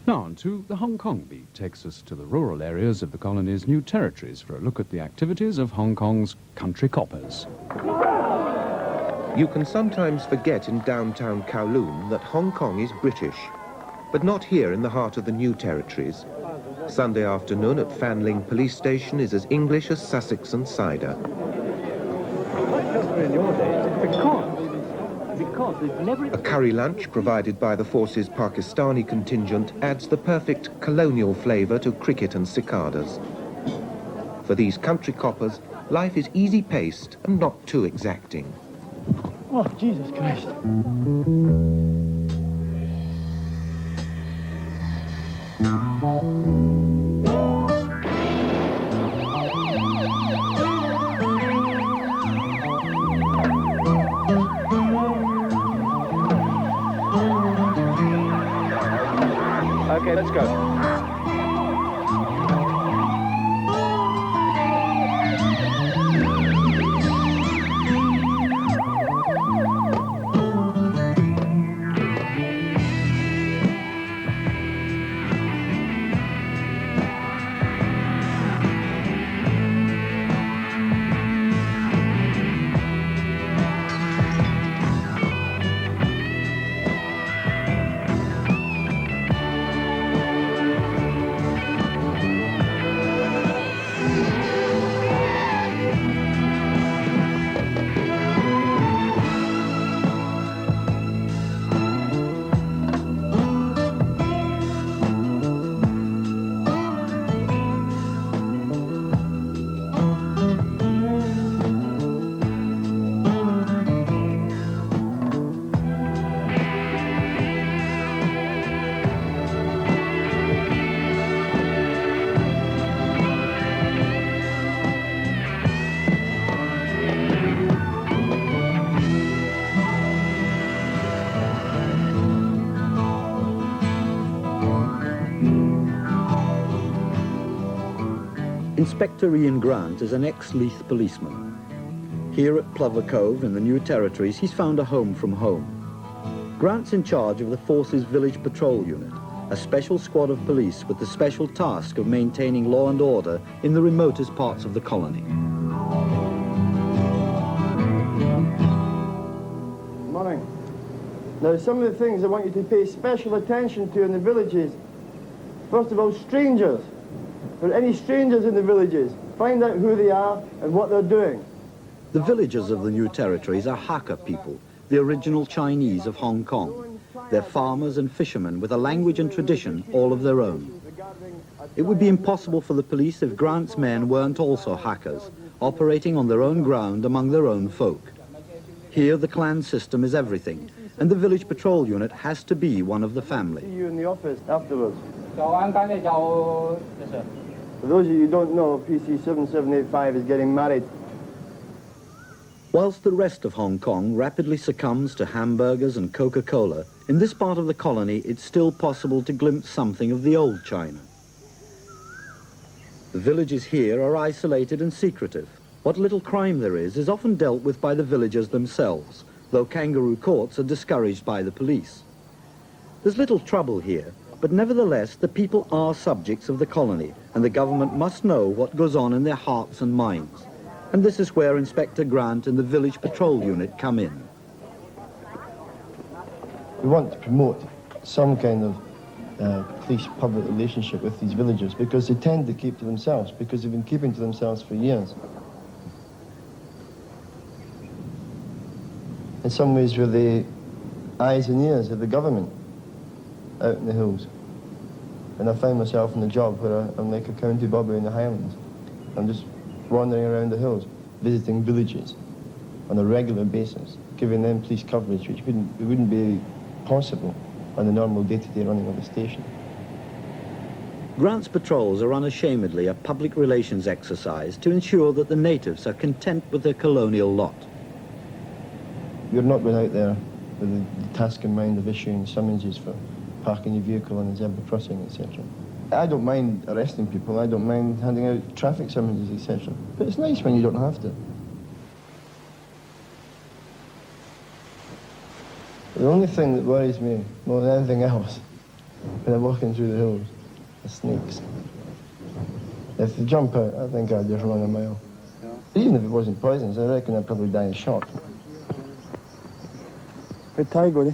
Now on to the Hong Kong beat takes us to the rural areas of the colony's new territories for a look at the activities of Hong Kong's country coppers. You can sometimes forget in downtown Kowloon that Hong Kong is British, but not here in the heart of the new territories. Sunday afternoon at Fanling Police Station is as English as Sussex and cider. A curry lunch provided by the force's Pakistani contingent adds the perfect colonial flavour to cricket and cicadas. For these country coppers, life is easy-paced and not too exacting. Oh, Jesus Christ. Okay, let's go. Inspector Ian Grant is an ex-Leith policeman. Here at Plover Cove in the New Territories, he's found a home from home. Grant's in charge of the force's village patrol unit, a special squad of police with the special task of maintaining law and order in the remotest parts of the colony. Morning. Now, some of the things I want you to pay special attention to in the villages. First of all, strangers. For any strangers in the villages, find out who they are and what they're doing. The villagers of the New Territories are Hakka people, the original Chinese of Hong Kong. They're farmers and fishermen with a language and tradition all of their own. It would be impossible for the police if Grant's men weren't also Hakkas, operating on their own ground among their own folk. Here the clan system is everything, and the village patrol unit has to be one of the family. See you in the office afterwards. For those of you who don't know, PC 7785 is getting married. Whilst the rest of Hong Kong rapidly succumbs to hamburgers and Coca-Cola, in this part of the colony it's still possible to glimpse something of the old China. The villages here are isolated and secretive. What little crime there is often dealt with by the villagers themselves, though kangaroo courts are discouraged by the police. There's little trouble here, but nevertheless the people are subjects of the colony, and the government must know what goes on in their hearts and minds. And this is where Inspector Grant and the village patrol unit come in. We want to promote some kind of police-public relationship with these villagers because they tend to keep to themselves, because they've been keeping to themselves for years. In some ways we're the eyes and ears of the government out in the hills. And I find myself in a job where I'm like a county bobby in the Highlands. I'm just wandering around the hills, visiting villages on a regular basis, giving them police coverage, which wouldn't be possible on the normal day-to-day running of the station. Grant's patrols are unashamedly a public relations exercise to ensure that the natives are content with their colonial lot. We're not going out there with the task in mind of issuing summonses for parking your vehicle on a zebra crossing, etc. I don't mind arresting people, I don't mind handing out traffic summonses, etc. But it's nice when you don't have to. The only thing that worries me more than anything else when they're walking through the hills, the snakes. If they jump out, I think I'd just run a mile. Even if it wasn't poisonous, I reckon I'd probably die of shock. Cái tay của đi.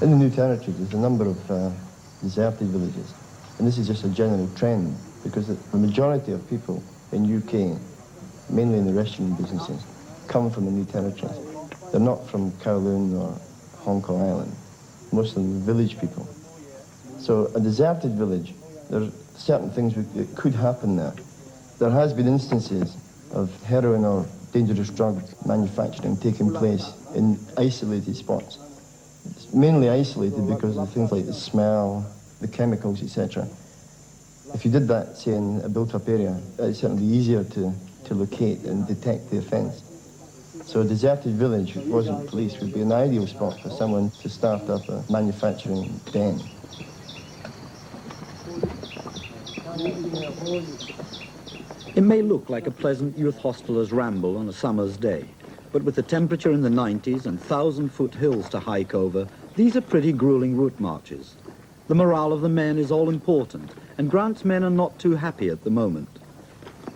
In the New Territory, there's a number of deserted villages. And this is just a general trend, because the majority of people in UK, mainly in the restaurant businesses, come from the New Territories. They're not from Kowloon or Hong Kong Island. Most of them are village people. So a deserted village, there are certain things that could happen there. There has been instances of heroin or dangerous drug manufacturing taking place in isolated spots. It's mainly isolated because of things like the smell, the chemicals, etc. If you did that, say, in a built-up area, it's certainly easier to locate and detect the offence. So a deserted village that wasn't policed would be an ideal spot for someone to start up a manufacturing den. It may look like a pleasant youth hostler's ramble on a summer's day, but with the temperature in the 90s and 1,000-foot hills to hike over, these are pretty grueling route marches. The morale of the men is all important, and Grant's men are not too happy at the moment.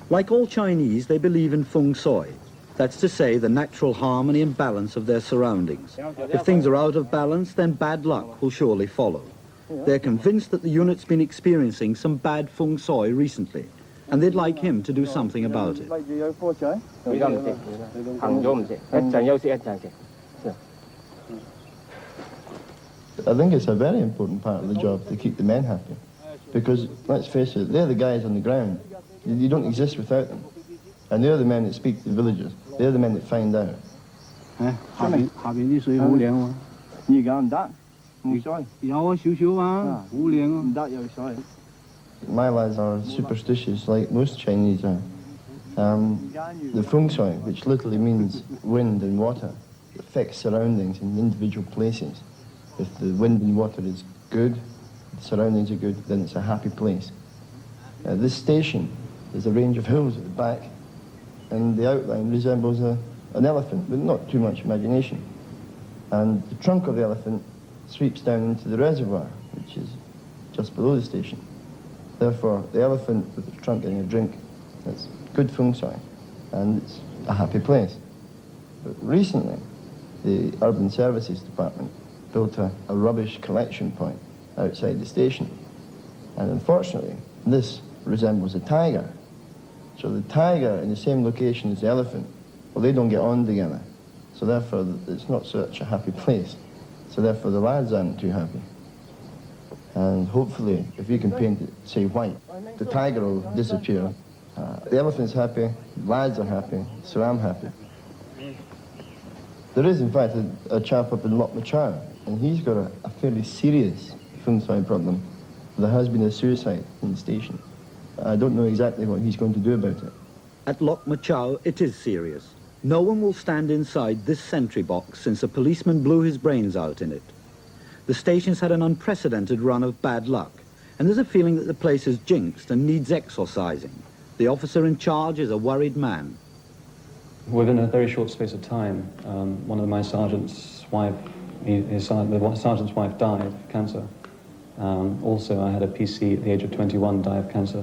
Like all Chinese, they believe in feng shui. That's to say, the natural harmony and balance of their surroundings. If things are out of balance, then bad luck will surely follow. They're convinced that the unit's been experiencing some bad feng shui recently, and they'd like him to do something about it. I think it's a very important part of the job to keep the men happy. Because, let's face it, they're the guys on the ground. You don't exist without them. And they're the men that speak to the villagers. They're the men that find out. My lads are superstitious, like most Chinese are. The feng shui, which literally means wind and water, affects surroundings in individual places. If the wind and water is good, the surroundings are good, then it's a happy place. This station is a range of hills at the back, and the outline resembles an elephant, with not too much imagination. And the trunk of the elephant sweeps down into the reservoir, which is just below the station. Therefore, the elephant with the trunk getting a drink, it's good feng shui, and it's a happy place. But recently, the Urban Services Department built a rubbish collection point outside the station. And unfortunately, this resembles a tiger. So the tiger in the same location as the elephant, well, they don't get on together. So therefore, it's not such a happy place. So therefore, the lads aren't too happy. And hopefully, if you can paint it, say, white, the tiger will disappear. The elephant's happy, the lads are happy, so I'm happy. There is, in fact, a chap up in Lok Machar, and he's got a fairly serious feng shui problem. There has been a suicide in the station. I don't know exactly what he's going to do about it. At Lok Machau, it is serious. No one will stand inside this sentry box since a policeman blew his brains out in it. The station's had an unprecedented run of bad luck, and there's a feeling that the place is jinxed and needs exorcising. The officer in charge is a worried man. Within a very short space of time, one of my sergeant's wife, the sergeant's wife died of cancer. Also, I had a PC at the age of 21 die of cancer,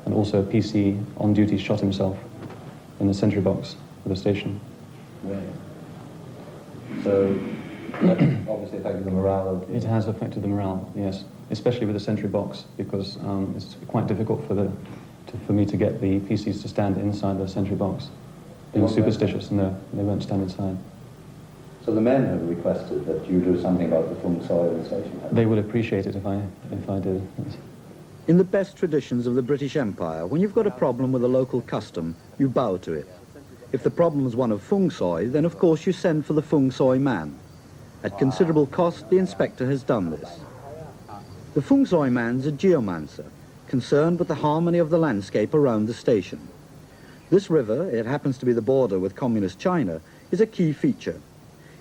and also a PC on duty shot himself in the sentry box for the station. Right. So that obviously affected the morale of... It has affected the morale, yes, especially with the sentry box, because it's quite difficult for me to get the PCs to stand inside the sentry box. They were superstitious, and they won't stand inside. So the men have requested that you do something about the feng shui of the station? They would appreciate it if I did. Yes. In the best traditions of the British Empire, when you've got a problem with a local custom, you bow to it. If the problem is one of feng shui, then of course you send for the feng shui man. At considerable cost, the inspector has done this. The feng shui man's a geomancer, concerned with the harmony of the landscape around the station. This river, it happens to be the border with communist China, is a key feature.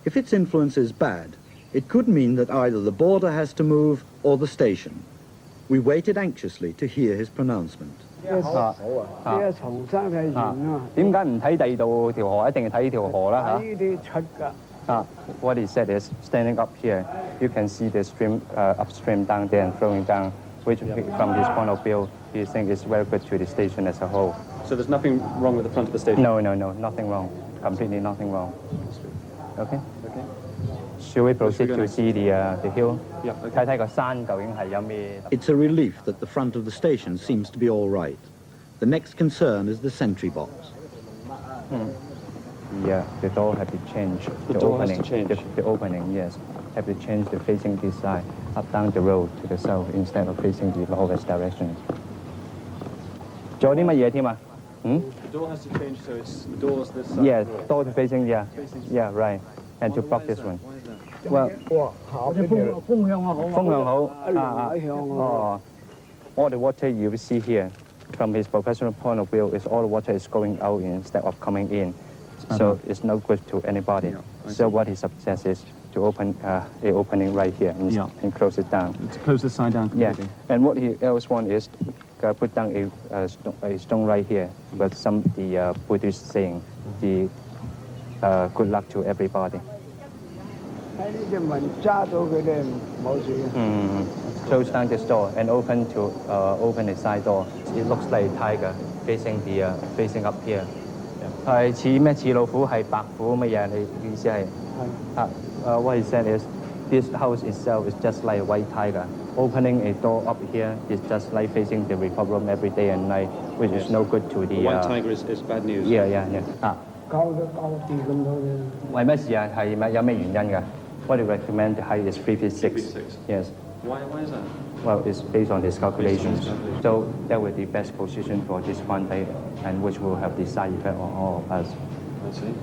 If its influence is bad, it could mean that either the border has to move or the station. We waited anxiously to hear his pronouncement. 啊呢個重生係完啊，點解唔睇第二度條河，一定係睇呢條河啦呢啲出㗎。What he said is, standing up here, you can see the stream upstream down there and flowing down, which from his point of view, he thinks is very good to the station as a whole. So there's nothing wrong with the front of the station? No, nothing wrong. Completely nothing wrong. Okay? Should we proceed to see the hill? Yeah, 睇睇個山究竟係有咩？ It's a relief that the front of the station seems to be all right. The next concern is the sentry box. Yeah, the door have to change. The door has to change. The opening, yes. Have to change the facing this side, up down the road to the south instead of facing the northwest direction. 仲有啲乜嘢添啊？ The door has to change, so it's the doors this side. Yeah, door to facing, yeah. Yeah, right. And to block this one. Well, 哇，下邊條風向好，風向好。一向啊。All the water you will see here, from his professional point of view, is all the water is going out instead of coming in. So it's no good to anybody. So what he suggests is to open the opening right here and close it down. To close this side down Yeah, completely. and what he else want is put down a stone right here with some the Buddhist saying, the good luck to everybody. 喺呢隻門揸到佢哋冇事嘅。Close down this door and open the side door. It looks like a tiger facing up here. 係似咩？似老虎係白虎乜嘢？你意思係？What he said is, this house itself is just like a white tiger. Opening a door up here is just like facing the report room every day and night, which is no good to the. The white tiger is bad news. Yeah. 交啲咁多嘅。為咩事啊？係咪有咩原因㗎？What do you recommend the height is 3 feet 6. 3 feet 6. Yes. Why is that? Well, it's based on his calculations. So that would be best position for this one day, and which will have the side effect on all of us. I see.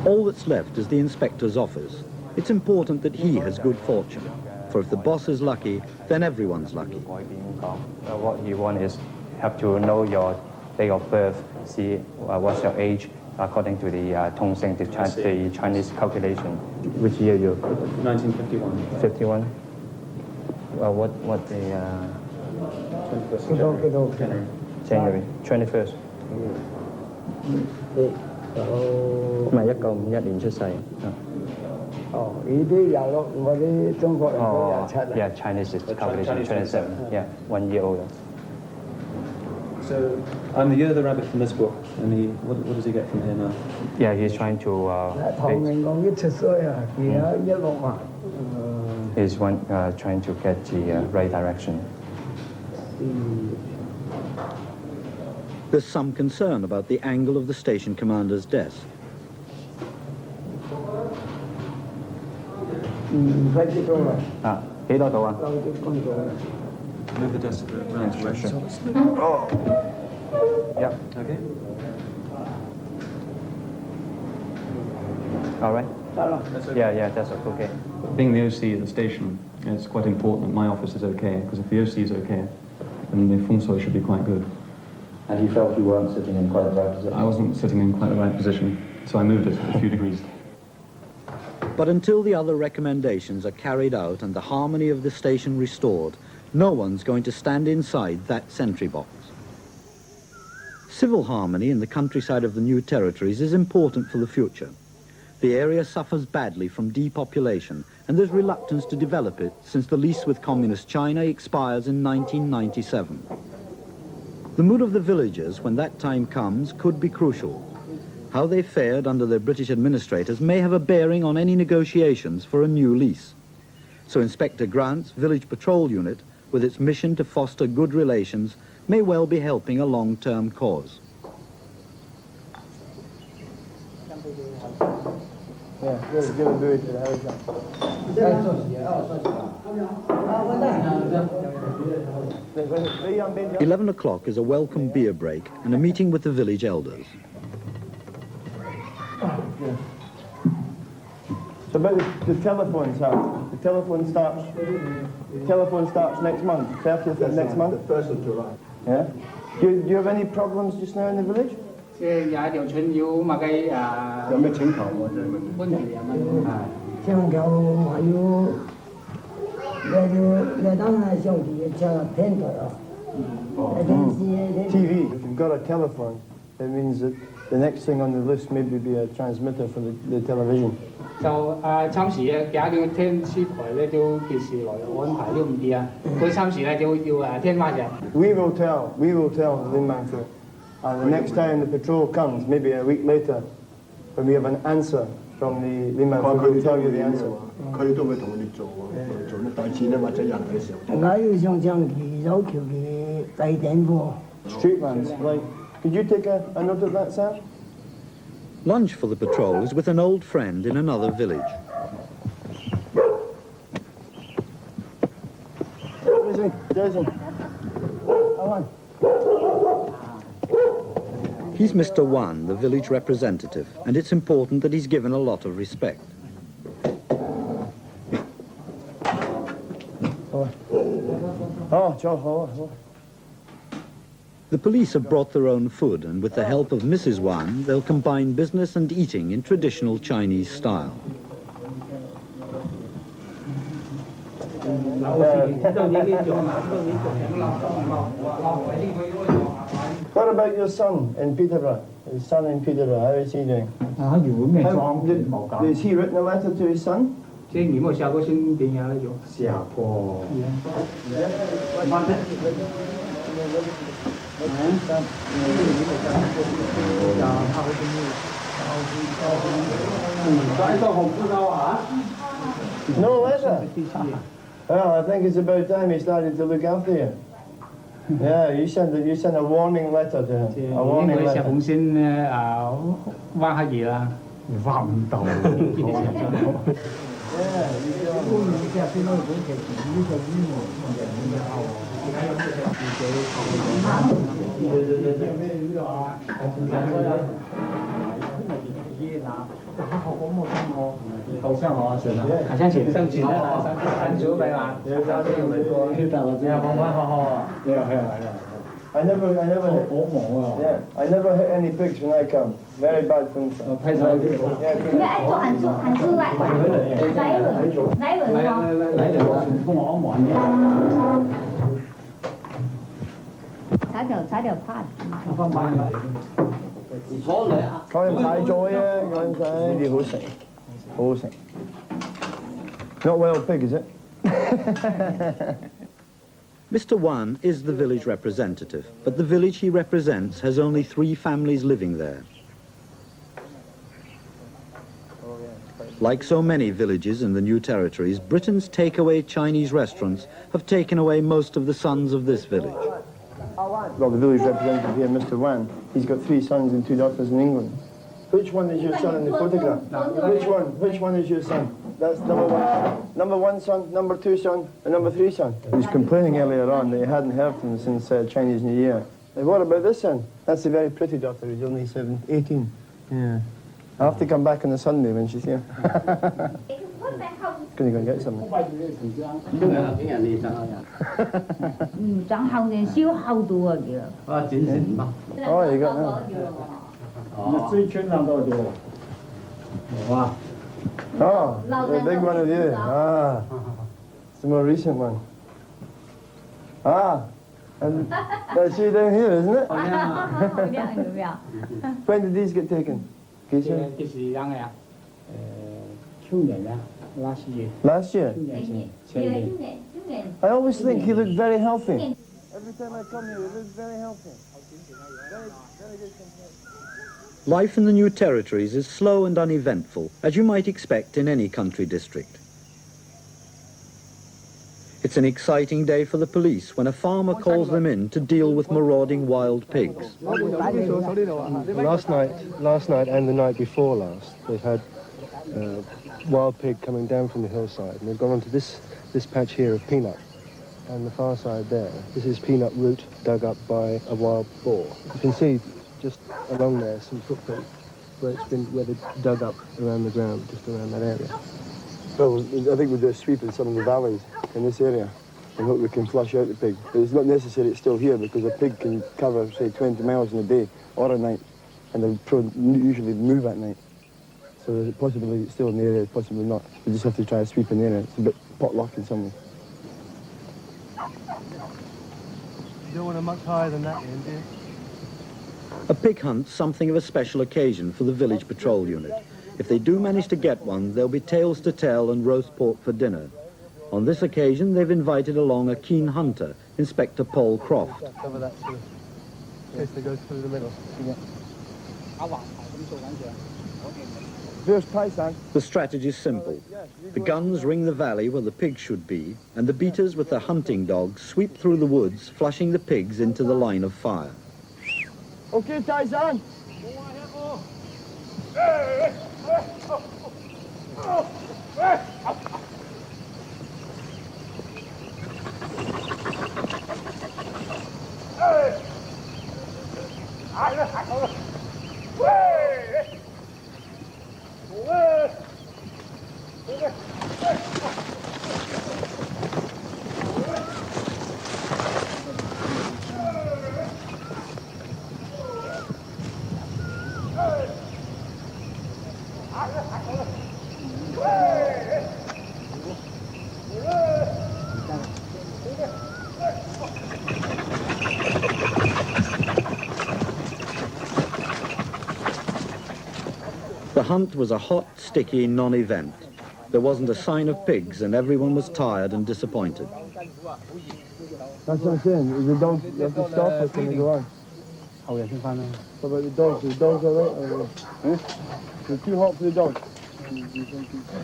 All that's left is the inspector's office. It's important that he has good fortune, for if the boss is lucky, then everyone's lucky. What you want is have to know your date of birth, see what's your age according to the Tongseng, the Chinese calculation. Which year you? 1951. 51. What the 21st of January. January 21st. 唔係1951年出世。哦，呢啲26，我啲中國人都27。Yeah, Chinese is calculation 27. Yeah, 1 year older. So I'm the year of the rabbit from this book, and what does he get from here now? Yeah, he's trying to. 唐明皇一出世啊，而家16啊。He's trying to get the right direction. There's some concern about the angle of the station commander's desk. 唔使幾多啊？幾多度啊？留啲工作。 Move the desk around to Sure. Yep. Okay. All right. Yeah, that's okay. Being the OC at the station, it's quite important that my office is okay, because if the OC is okay, then the feng shui should be quite good. And you felt you weren't sitting in quite the right position? I wasn't sitting in quite the right position, so I moved it a few degrees. But until the other recommendations are carried out and the harmony of the station restored, no one's going to stand inside that sentry box. Civil harmony in the countryside of the new territories is important for the future. The area suffers badly from depopulation, and there's reluctance to develop it since the lease with Communist China expires in 1997. The mood of the villagers when that time comes could be crucial. How they fared under their British administrators may have a bearing on any negotiations for a new lease. So Inspector Grant's Village Patrol Unit, with its mission to foster good relations, may well be helping a long-term cause. Yeah, give a bird to the house. 11 o'clock is a welcome beer break and a meeting with the village elders. So about the telephone, sir. The telephone starts next month, 30th of next month. The 1st of July. Yeah. Do you have any problems just now in the village? 即係有一條村要物計有咩請求喎？搬嚟啊嘛。請求話要當係上帝嘅片台啊， TV. If you've got a telephone, it means that the next thing on the list maybe be a transmitter for the television. 就參時咧，假叫聽書台咧都件事來安排都唔易啊。佢參時咧就要聽翻嘅。We will tell the Limangfu. And the next time the patrol comes, maybe a week later, when we have an answer from the Limangfu, we'll tell you the answer. 佢都會同佢哋做喎，做啲大錢啊或者人嘅時候。大家要上將佢有條嘅祭頂喎。Street lands, like, could you take a note of that, Sam? Lunch for the patrol is with an old friend in another village. Jason. He's Mr. Wan, the village representative, and it's important that he's given a lot of respect. The police have brought their own food, and with the help of Mrs. Wan, they'll combine business and eating in traditional Chinese style. What about your son in Peterborough? His son in Peterborough, how is he doing? Has he written a letter to his son? 即係你冇下過先點樣咧？下過。No letter? Well, I think it's about time he started to look after you. Yeah, you sent a warning letter to him. A warning 佢石 letter. 鳳先挖下嘢啦。挖唔到。後生我算啦，後生前生前啦，生早咪話，你家姐咪個曉得我知啊，講翻學學啊，係啊。I never hit any pigs when I come. Very bad things. 批晒啲。咩？按住嚟，踩條拍。講太咗啫，講晒呢啲好食，好好食。Not wild pig, is it? Mr. Wan is the village representative, but the village he represents has only 3 families living there. Like so many villages in the new territories, Britain's takeaway Chinese restaurants have taken away most of the sons of this village. Well, the village representative here, Mr. Wan, he's got 3 sons and 2 daughters in England. Which one is your son in the photograph? Which one is your son? That's number 1. Number 1 son, number 2 son, and number 3 son. He was complaining earlier on that he hadn't heard from him since Chinese New Year. And what about this son? That's a very pretty daughter who's only 18. Yeah. I'll have to come back on a Sunday when she's here. Can you go and get something? 長後年燒後到啊叫。啊，整成嘛。Oh, you got that. 最春兩多啲喎。哇！ Oh, the big one of you. Ah, it's the more recent one. Ah, and that's you down here, isn't it? When did these get taken? 幾時？幾時扔嘅啊？去年啊，last year。 Last year? 前年。 I always think he looked very healthy. Every time I come here, he looks very healthy. Very good complexion. Life in the new territories is slow and uneventful, as you might expect in any country district. It's an exciting day for the police when a farmer calls them in to deal with marauding wild pigs. Last night and the night before last, they've had wild pig coming down from the hillside, and they've gone onto this patch here of peanut, and the far side there. This is peanut root dug up by a wild boar. You can see just along there some footprints where they dug up around the ground, just around that area. Well, I think we'll do a sweep in some of the valleys in this area and hope we can flush out the pig. But it's not necessary it's still here because a pig can cover, say, 20 miles in a day or a night, and they usually move at night. So there's a possibility it's still in the area, possibly not. We just have to try a sweep in the area. It's a bit potluck in some way. You don't want them much higher than that, Ian, do you? A pig hunt's something of a special occasion for the village patrol unit. If they do manage to get one, there'll be tales to tell and roast pork for dinner. On this occasion, they've invited along a keen hunter, Inspector Paul Croft. Cover that too, in case they go through the middle. Yeah. The strategy's simple. The guns ring the valley where the pigs should be, and the beaters with their hunting dogs sweep through the woods, flushing the pigs into the line of fire. Okay, Tarzan. The hunt was a hot, sticky non-event. There wasn't a sign of pigs, and everyone was tired and disappointed. That's what I'm saying. The dogs, you have to stop us when they go on. What about the dogs? Are the dogs all right? They're too hot for the dogs.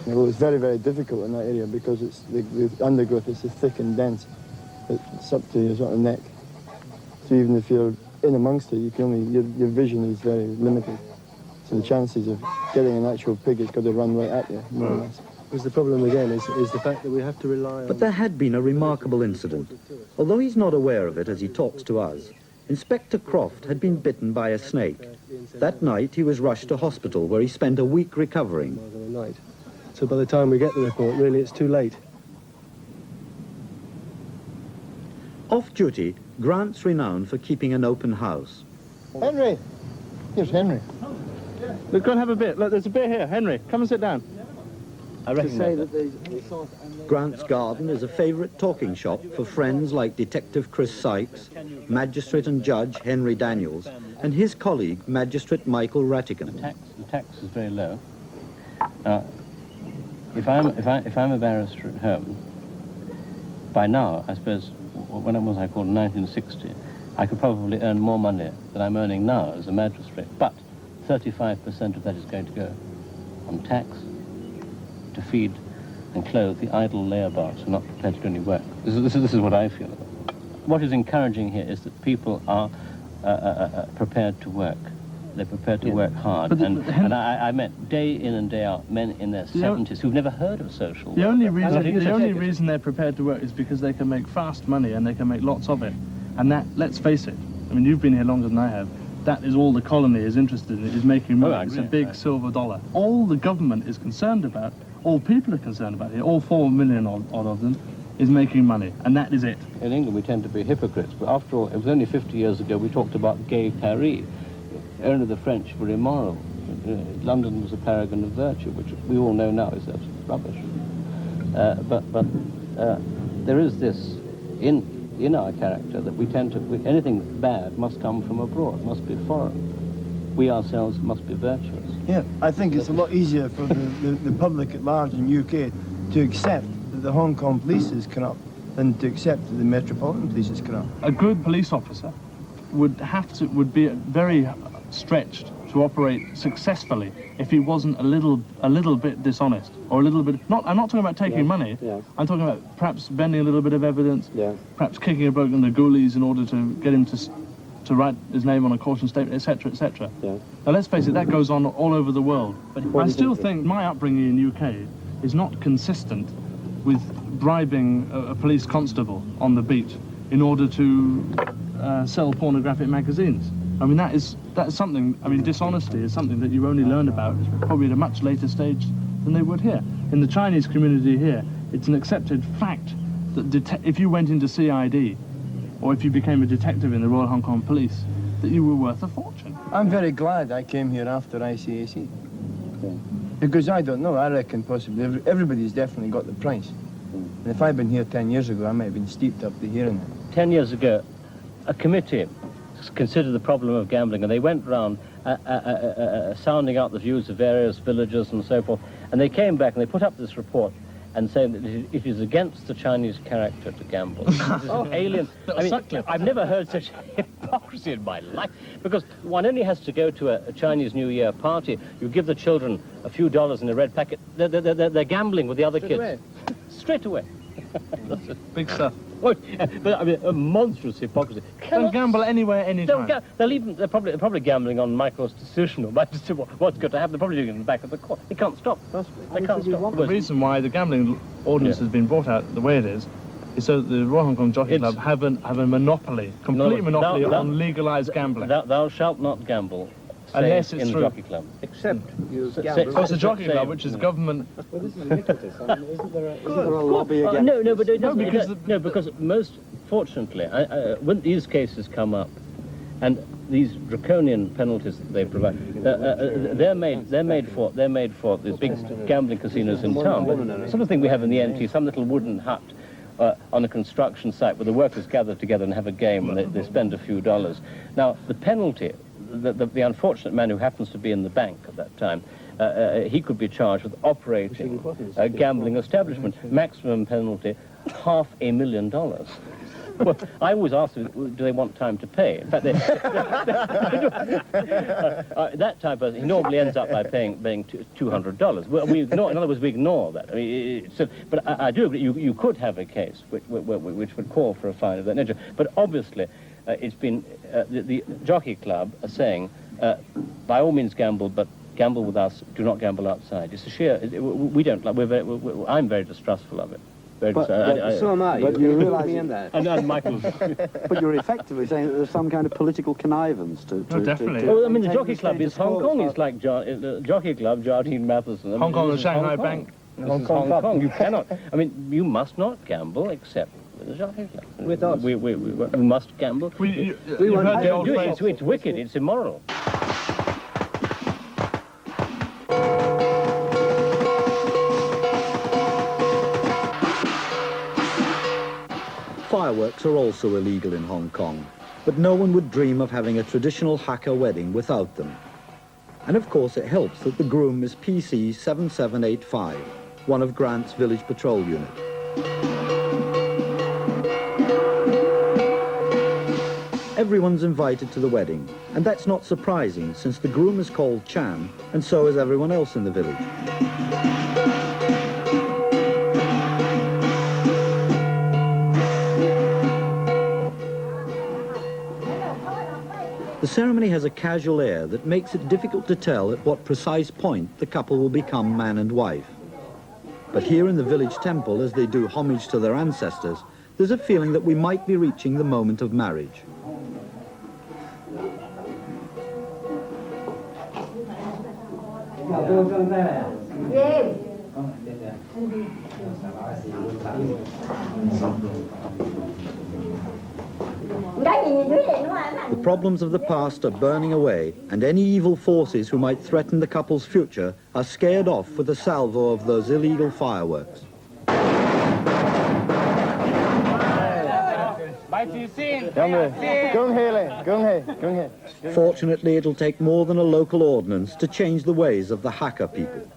Well, it's very, very difficult in that area because it's the undergrowth is so thick and dense. It's up to your sort of neck. So even if you're in amongst it, you can only your vision is very limited. So the chances of getting an actual pig has got to run right at you, more or less. Because the problem again is the fact that we have to rely on... But there had been a remarkable incident. Although he's not aware of it as he talks to us, Inspector Croft had been bitten by a snake. That night he was rushed to hospital where he spent a week recovering. So by the time we get the report, really it's too late. Off duty, Grant's renowned for keeping an open house. Henry! Here's Henry. Look, go and have a bit. Look, there's a bit here. Henry, come and sit down. I reckon Grant's garden is a favourite talking shop for friends like Detective Chris Sykes, Magistrate and Judge Henry Daniels, and his colleague, Magistrate Michael Rattigan. The tax is very low. If I'm a barrister at home, by now, I suppose, when it was I called 1960, I could probably earn more money than I'm earning now as a magistrate. But 35% of that is going to go on tax to feed and clothe the idle layabouts who are not prepared to do any work. This is what I feel. What is encouraging here is that people are prepared to work. They're prepared to work hard. And I met day in and day out men in their 70s who've never heard of social work. The only reason they're prepared to work is because they can make fast money and they can make lots of it. And that, let's face it, I mean, you've been here longer than I have. That is all the colony is interested in, is making money. It's a big silver dollar. All the government is concerned about, all people are concerned about here, all 4 million odd of them, is making money, and that is it. In England, we tend to be hypocrites, but after all, it was only 50 years ago we talked about gay Paris. Only the French were immoral. London was a paragon of virtue, which we all know now is absolute rubbish. But there is this in our character that we tend to, anything bad must come from abroad, must be foreign. We ourselves must be virtuous. Yeah, I think it's a lot easier for the public at large in the UK to accept that the Hong Kong police is corrupt than to accept that the Metropolitan Police is corrupt. A good police officer would be very stretched to operate successfully if he wasn't a little bit dishonest, or a little bit. I'm not talking about taking money. Yeah. I'm talking about perhaps bending a little bit of evidence. Yeah. Perhaps kicking a bloke in the ghoulies in order to get him to write his name on a caution statement, etc., etc. Yeah. Now let's face it, that goes on all over the world. But I still think my upbringing in UK is not consistent with bribing a police constable on the beat in order to sell pornographic magazines. I mean, that's something, I mean, dishonesty is something that you only learn about probably at a much later stage than they would here. In the Chinese community here, it's an accepted fact that if you went into CID, or if you became a detective in the Royal Hong Kong Police, that you were worth a fortune. I'm very glad I came here after ICAC. Because I don't know, I reckon possibly everybody's definitely got the price. And if I'd been here 10 years ago, I might have been steeped up to here and there. 10 years ago, a committee considered the problem of gambling, and they went round sounding out the views of various villagers and so forth, and they came back and they put up this report and saying that it is against the Chinese character to gamble. This is alien. I mean, I've never heard such hypocrisy in my life, because one only has to go to a Chinese New Year party. You give the children a few dollars in a red packet, they're gambling with the other kids. Straight away. Big stuff. But I mean, a monstrous hypocrisy. Don't gamble anywhere, anytime. They're probably gambling on my constitution or what's going to happen. They're probably doing it in the back of the court. They can't stop. They can't stop. The reason why the gambling ordinance has been brought out the way it is so that the Royal Hong Kong Jockey Club have a monopoly, complete monopoly on legalised gambling. Thou shalt not gamble. Unless it's in through the Jockey Club. Except you So it's the Jockey Club, which is government. Well, this is iniquitous. I mean, isn't there a lobby against No, because most fortunately, when these cases come up, and these draconian penalties that they provide, they're made for the big gambling casinos in town. But the sort of thing we have in the NT, some little wooden hut on a construction site where the workers gather together and have a game, and they spend a few dollars. Now, the penalty. The unfortunate man who happens to be in the bank at that time, he could be charged with operating a gambling establishment. Maximum penalty, $500,000. Well, I always ask them, do they want time to pay? In fact, that type of, he normally ends up by paying $200. Well, we ignore, in other words, we ignore that. I mean, but I do agree, you could have a case which would call for a fine of that nature. But obviously, it's been the Jockey Club are saying, by all means gamble, but gamble with us. Do not gamble outside. It's a sheer. We don't like. I'm very distrustful of it. So am I. But you realise that. And Michael. But you're effectively saying that there's some kind of political connivance to definitely. Well, I mean, the Jockey Club is Hong Kong. It's like Jockey Club, Jardine Matheson. Hong Kong and Shanghai Bank. Hong Kong. You cannot. I mean, you must not gamble except. With us. We must gamble. It's wicked, it's immoral. Fireworks are also illegal in Hong Kong, but no one would dream of having a traditional Hakka wedding without them. And of course it helps that the groom is PC 7785, one of Grant's Village Patrol Unit. Everyone's invited to the wedding, and that's not surprising since the groom is called Chan, and so is everyone else in the village. The ceremony has a casual air that makes it difficult to tell at what precise point the couple will become man and wife. But here in the village temple, as they do homage to their ancestors, there's a feeling that we might be reaching the moment of marriage. Yes. The problems of the past are burning away, and any evil forces who might threaten the couple's future are scared off with a salvo of those illegal fireworks. Fortunately, it'll take more than a local ordinance to change the ways of the Hakka people.